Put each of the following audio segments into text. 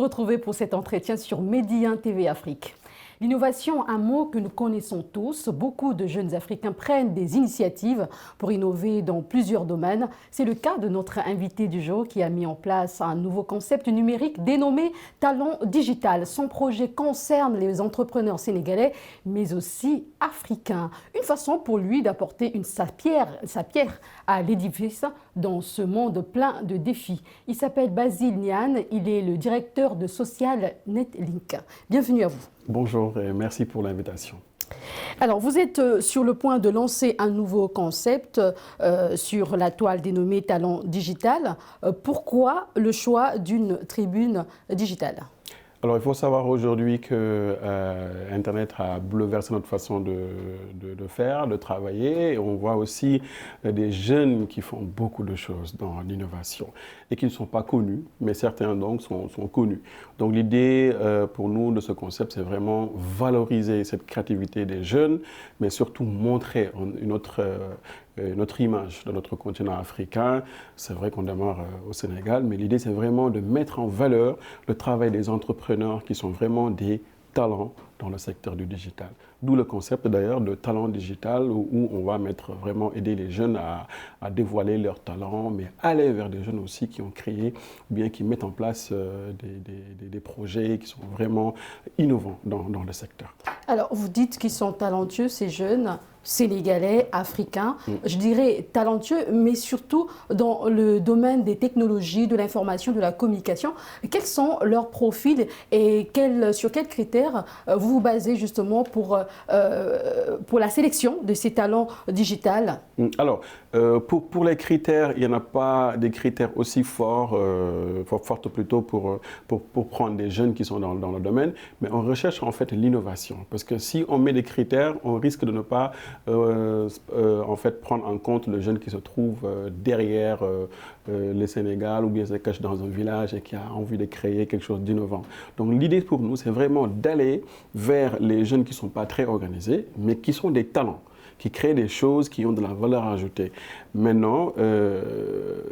retrouver pour cet entretien sur Média TV Afrique. L'innovation, un mot que nous connaissons tous. Beaucoup de jeunes Africains prennent des initiatives pour innover dans plusieurs domaines. C'est le cas de notre invité du jour qui a mis en place un nouveau concept numérique dénommé Talent Digital. Son projet concerne les entrepreneurs sénégalais, mais aussi africains. Une façon pour lui d'apporter sa pierre à l'édifice dans ce monde plein de défis. Il s'appelle Basile Niane, il est le directeur de Social Netlink. Bienvenue à vous. Bonjour et merci pour l'invitation. Alors, vous êtes sur le point de lancer un nouveau concept sur la toile dénommée Talent Digital. Pourquoi le choix d'une tribune digitale ? Alors, il faut savoir aujourd'hui que Internet a bouleversé notre façon de faire, de travailler. Et on voit aussi des jeunes qui font beaucoup de choses dans l'innovation et qui ne sont pas connus, mais certains donc sont connus. Donc, l'idée pour nous de ce concept, c'est vraiment valoriser cette créativité des jeunes, mais surtout montrer notre image de notre continent africain. C'est vrai qu'on demeure au Sénégal, mais l'idée, c'est vraiment de mettre en valeur le travail des entrepreneurs qui sont vraiment des talents dans le secteur du digital. D'où le concept d'ailleurs de talent digital où on va vraiment aider les jeunes à dévoiler leurs talents, mais aller vers des jeunes aussi qui ont créé ou bien qui mettent en place des projets qui sont vraiment innovants dans le secteur. Alors, vous dites qu'ils sont talentueux, ces jeunes sénégalais, africains, je dirais talentueux, mais surtout dans le domaine des technologies, de l'information, de la communication. Quels sont leurs profils et sur quels critères vous vous basez justement pour la sélection de ces talents digitales? Alors, pour les critères, il n'y en a pas des critères aussi forts plutôt pour prendre des jeunes qui sont dans le domaine, mais on recherche en fait l'innovation. Parce que si on met des critères, on risque de ne pas en fait prendre en compte le jeune qui se trouve derrière le Sénégal ou bien se cache dans un village et qui a envie de créer quelque chose d'innovant. Donc l'idée pour nous, c'est vraiment d'aller vers les jeunes qui ne sont pas très organisés, mais qui sont des talents, qui créent des choses qui ont de la valeur ajoutée. Maintenant,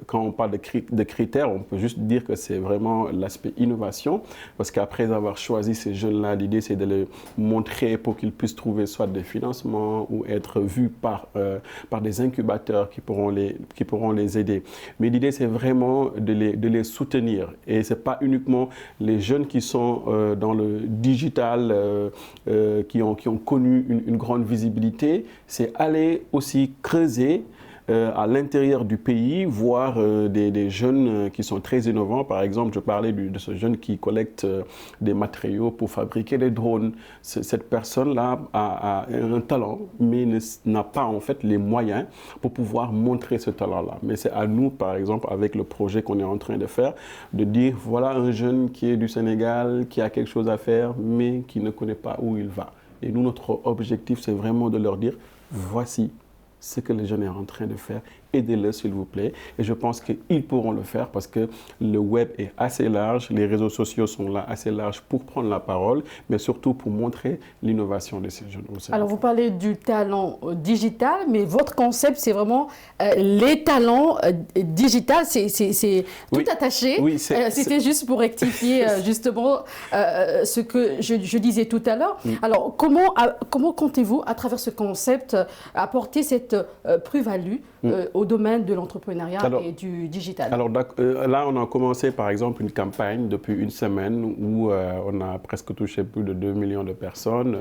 quand on parle de critères, on peut juste dire que c'est vraiment l'aspect innovation, parce qu'après avoir choisi ces jeunes-là, l'idée c'est de les montrer pour qu'ils puissent trouver soit des financements ou être vus par des incubateurs qui pourront les aider. Mais l'idée c'est vraiment de les soutenir. Et ce n'est pas uniquement les jeunes qui sont dans le digital, qui ont connu une grande visibilité, c'est aller aussi creuser à l'intérieur du pays, voir des jeunes qui sont très innovants. Par exemple, je parlais de ce jeune qui collecte des matériaux pour fabriquer des drones. Cette personne-là a un talent, mais n'a pas en fait les moyens pour pouvoir montrer ce talent-là. Mais c'est à nous, par exemple, avec le projet qu'on est en train de faire, de dire voilà un jeune qui est du Sénégal, qui a quelque chose à faire, mais qui ne connaît pas où il va. Et nous, notre objectif, c'est vraiment de leur dire voici ce que les jeunes sont en train de faire, aidez-les s'il vous plaît. Et je pense qu'ils pourront le faire parce que le web est assez large, les réseaux sociaux sont là assez larges pour prendre la parole, mais surtout pour montrer l'innovation de ces jeunes aussi. Alors vous parlez du talent digital, mais votre concept c'est vraiment les talents digitales, c'est tout attaché. Oui, c'était juste pour rectifier justement ce que je disais tout à l'heure. Alors comment comptez-vous à travers ce concept apporter cette plus-value au domaine de l'entrepreneuriat et du digital? Alors là, on a commencé par exemple une campagne depuis une semaine où on a presque touché plus de 2 millions de personnes,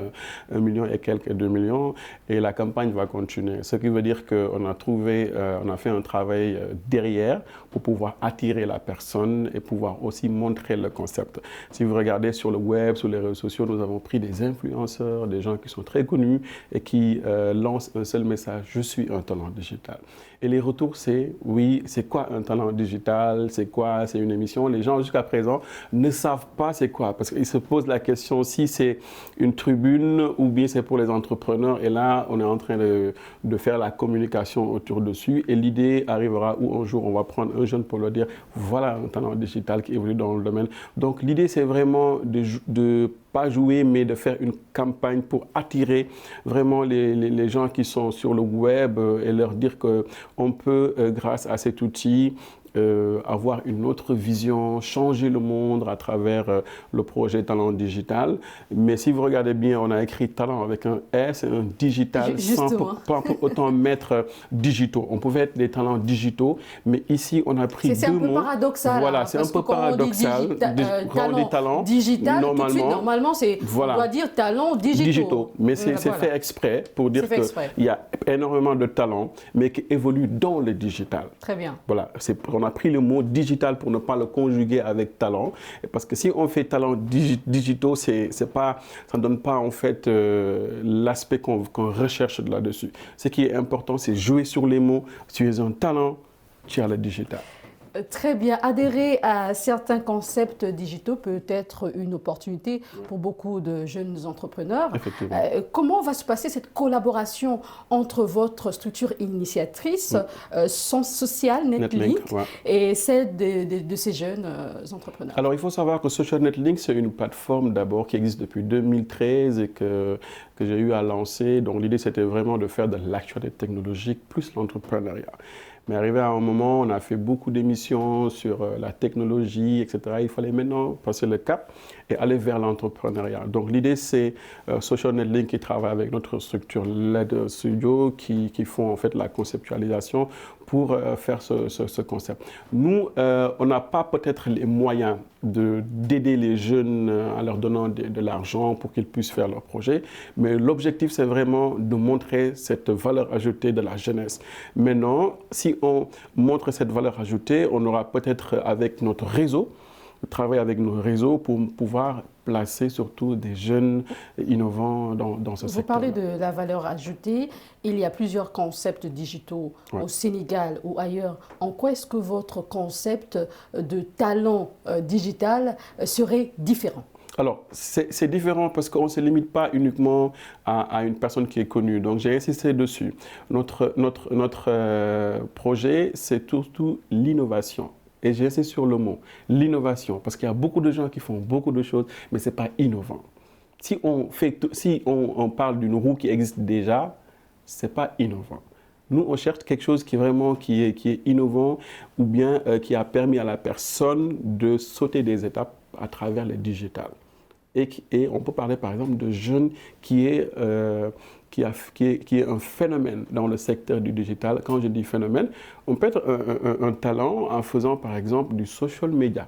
1 million et quelques 2 millions, et la campagne va continuer. Ce qui veut dire qu'on a fait un travail derrière pour pouvoir attirer la personne et pouvoir aussi montrer le concept. Si vous regardez sur le web, sur les réseaux sociaux, nous avons pris des influenceurs, des gens qui sont très connus et qui lancent un seul message: je suis un talent digital. Et les retours, c'est oui, c'est quoi un talent digital? C'est quoi? C'est une émission? Les gens, jusqu'à présent, ne savent pas c'est quoi. Parce qu'ils se posent la question si c'est une tribune ou bien c'est pour les entrepreneurs. Et là, on est en train de faire la communication autour dessus. Et l'idée arrivera où un jour, on va prendre un jeune pour leur dire voilà un talent digital qui évolue dans le domaine. Donc, l'idée, c'est vraiment de pas jouer, mais de faire une campagne pour attirer vraiment les gens qui sont sur le web et leur dire qu'on peut, grâce à cet outil, avoir une autre vision, changer le monde à travers le projet Talent Digital. Mais si vous regardez bien, on a écrit Talent avec un S et un digital sans pour autant mettre digitaux. On pouvait être des talents digitaux, mais ici on a pris deux mots. C'est un peu paradoxal. Voilà, c'est un peu paradoxal. Quand on dit talent digital, tout de suite, normalement, on doit dire talent digitaux. Mais c'est fait exprès pour dire qu'il y a énormément de talents, mais qui évoluent dans le digital. Très bien. Voilà, on a pris le mot digital pour ne pas le conjuguer avec talent, parce que si on fait talent digitaux, ça ne donne pas en fait l'aspect qu'on recherche là-dessus. Ce qui est important, c'est jouer sur les mots. Si tu es un talent, tu as le digital. Très bien. Adhérer à certains concepts digitaux peut être une opportunité pour beaucoup de jeunes entrepreneurs. Comment va se passer cette collaboration entre votre structure initiatrice, Sens Social Netlink, et celle de ces jeunes entrepreneurs? Alors, il faut savoir que Social Netlink, c'est une plateforme d'abord qui existe depuis 2013 et que j'ai eu à lancer. Donc, l'idée, c'était vraiment de faire de l'actualité technologique plus l'entrepreneuriat. Mais arrivé à un moment, on a fait beaucoup d'émissions sur la technologie, etc. Il fallait maintenant passer le cap et aller vers l'entrepreneuriat. Donc l'idée, c'est Social Netlink qui travaille avec notre structure LED Studio qui font en fait la conceptualisation pour faire ce concept. Nous, on n'a pas peut-être les moyens d'aider les jeunes en leur donnant de l'argent pour qu'ils puissent faire leur projet, mais l'objectif, c'est vraiment de montrer cette valeur ajoutée de la jeunesse. Maintenant, si on montre cette valeur ajoutée, on aura peut-être avec notre réseau, travailler avec nos réseaux pour pouvoir placer surtout des jeunes innovants dans ce secteur. Vous parlez de la valeur ajoutée. Il y a plusieurs concepts digitaux au Sénégal ou ailleurs. En quoi est-ce que votre concept de talent digital serait différent? Alors, c'est différent parce qu'on ne se limite pas uniquement à une personne qui est connue. Donc, j'ai insisté dessus. Notre projet, c'est surtout l'innovation. Et j'ai insisté sur le mot, l'innovation, parce qu'il y a beaucoup de gens qui font beaucoup de choses, mais ce n'est pas innovant. Si on parle d'une roue qui existe déjà, ce n'est pas innovant. Nous, on cherche quelque chose qui est innovant ou bien qui a permis à la personne de sauter des étapes à travers le digital. Et on peut parler par exemple de jeunes qui est un phénomène dans le secteur du digital. Quand je dis phénomène, on peut être un talent en faisant par exemple du social media.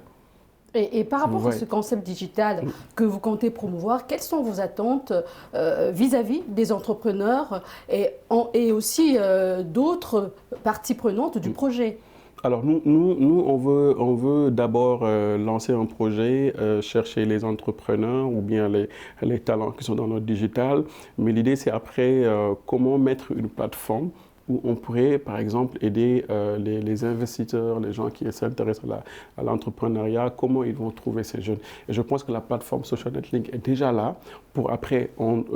Et par rapport à ce concept digital que vous comptez promouvoir, quelles sont vos attentes vis-à-vis des entrepreneurs et aussi d'autres parties prenantes du projet? Alors nous on veut d'abord lancer un projet, chercher les entrepreneurs ou bien les talents qui sont dans notre digital. Mais l'idée c'est après comment mettre une plateforme où on pourrait, par exemple, aider les investisseurs, les gens qui s'intéressent à l'entrepreneuriat, comment ils vont trouver ces jeunes. Et je pense que la plateforme Social Netlink est déjà là pour après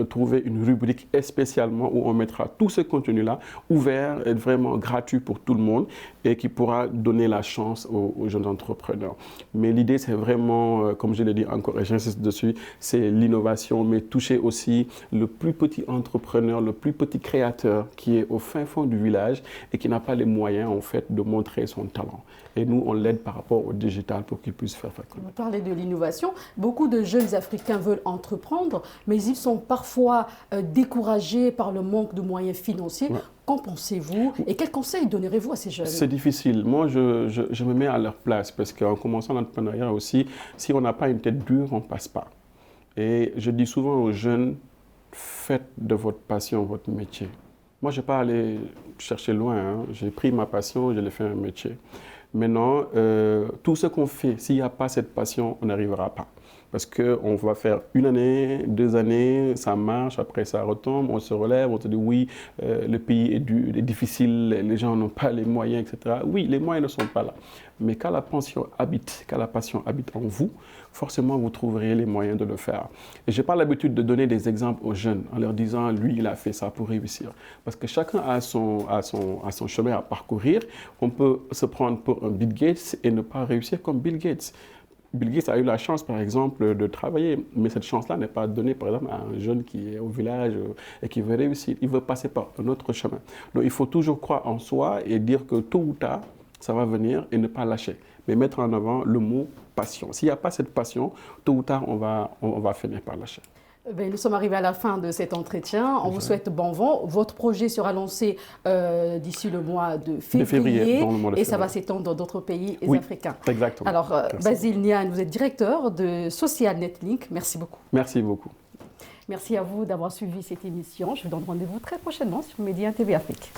trouver une rubrique spécialement où on mettra tout ce contenu-là ouvert et vraiment gratuit pour tout le monde et qui pourra donner la chance aux jeunes entrepreneurs. Mais l'idée, c'est vraiment, comme je l'ai dit encore et j'insiste dessus, c'est l'innovation, mais toucher aussi le plus petit entrepreneur, le plus petit créateur qui est au fin fond du village et qui n'a pas les moyens en fait de montrer son talent. Et nous, on l'aide par rapport au digital pour qu'il puisse faire ça. Vous parlez de l'innovation. Beaucoup de jeunes Africains veulent entreprendre, mais ils sont parfois découragés par le manque de moyens financiers. Qu'en pensez-vous et quels conseils donnerez-vous à ces jeunes? C'est difficile. Moi, je me mets à leur place parce qu'en commençant l'entrepreneuriat aussi, si on n'a pas une tête dure, on ne passe pas. Et je dis souvent aux jeunes, faites de votre passion votre métier. Moi, je n'ai pas allé chercher loin. Hein. J'ai pris ma passion, je l'ai fait un métier. Maintenant, tout ce qu'on fait, s'il n'y a pas cette passion, on n'arrivera pas. Parce qu'on va faire 1 année, 2 années, ça marche, après ça retombe, on se relève, on se dit oui, le pays est difficile, les gens n'ont pas les moyens, etc. Oui, les moyens ne sont pas là. Mais quand la passion habite en vous, forcément vous trouverez les moyens de le faire. Et je n'ai pas l'habitude de donner des exemples aux jeunes en leur disant lui, il a fait ça pour réussir. Parce que chacun a son chemin à parcourir. On peut se prendre pour un Bill Gates et ne pas réussir comme Bill Gates. Bill Gates a eu la chance, par exemple, de travailler, mais cette chance-là n'est pas donnée, par exemple, à un jeune qui est au village et qui veut réussir. Il veut passer par un autre chemin. Donc, il faut toujours croire en soi et dire que tôt ou tard, ça va venir et ne pas lâcher. Mais mettre en avant le mot passion. S'il n'y a pas cette passion, tôt ou tard, on va finir par lâcher. Nous sommes arrivés à la fin de cet entretien. On vous souhaite bon vent. Votre projet sera lancé d'ici le mois de février, et ça va s'étendre dans d'autres pays africains. Exactement. Alors, Basile Niane, vous êtes directeur de Social Netlink. Merci beaucoup. Merci beaucoup. Merci à vous d'avoir suivi cette émission. Je vous donne rendez-vous très prochainement sur Média TV Afrique.